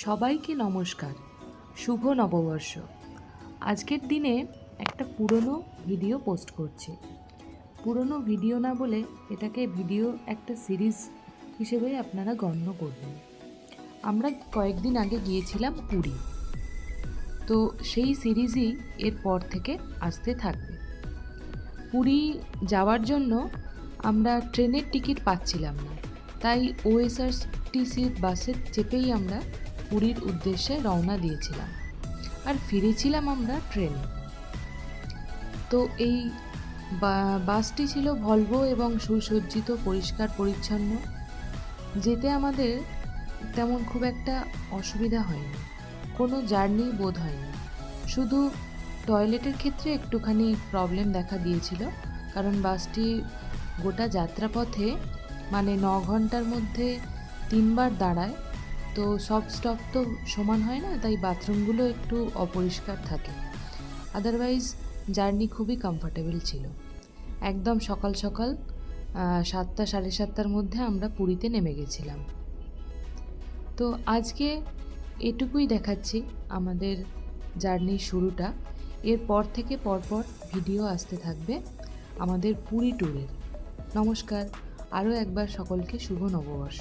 সবাইকে নমস্কার। শুভ নববর্ষ। আজকের দিনে একটা পুরনো ভিডিও পোস্ট করছি। পুরনো ভিডিও না বলে এটাকে ভিডিও একটা সিরিজ হিসেবে আপনারা গণ্য করবেন। আমরা কয়েকদিন আগে গিয়েছিলাম পুরী, তো সেই সিরিজই এরপর থেকে আসতে থাকবে। পুরী যাওয়ার জন্য আমরা ট্রেনের টিকিট পাচ্ছিলাম না, তাই ওএসআরটিসির বাসে চেপেই আমরা পুরীর উদ্দেশ্যে রওনা দিয়েছিলাম, আর ফিরেছিলাম আমরা ট্রেনে। তো এই বাসটি ছিল ভলভো এবং সুসজ্জিত, পরিষ্কার পরিচ্ছন্ন। যেতে আমাদের তেমন খুব একটা অসুবিধা হয়নি, কোনো জার্নি বোধ হয়নি। শুধু টয়লেটের ক্ষেত্রে একটুখানি প্রবলেম দেখা দিয়েছিল, কারণ বাসটি গোটা যাত্রাপথে 9 ঘন্টার মধ্যে 3বার দাঁড়ায়। তো সব স্টপ তো সমান হয় না, তাই বাথরুমগুলো একটু অপরিষ্কার থাকে। আদারওয়াইজ জার্নি খুবই কমফর্টেবল ছিল। একদম সকাল সকাল 7টা সাড়ে 7টার মধ্যে আমরা পুরীতে নেমে গেছিলাম। তো আজকে এটুকুই দেখাচ্ছি আমাদের জার্নির শুরুটা। এরপর থেকে পরপর ভিডিও আসতে থাকবে আমাদের পুরী ট্যুরের। নমস্কার, আরও একবার সকলকে শুভ নববর্ষ।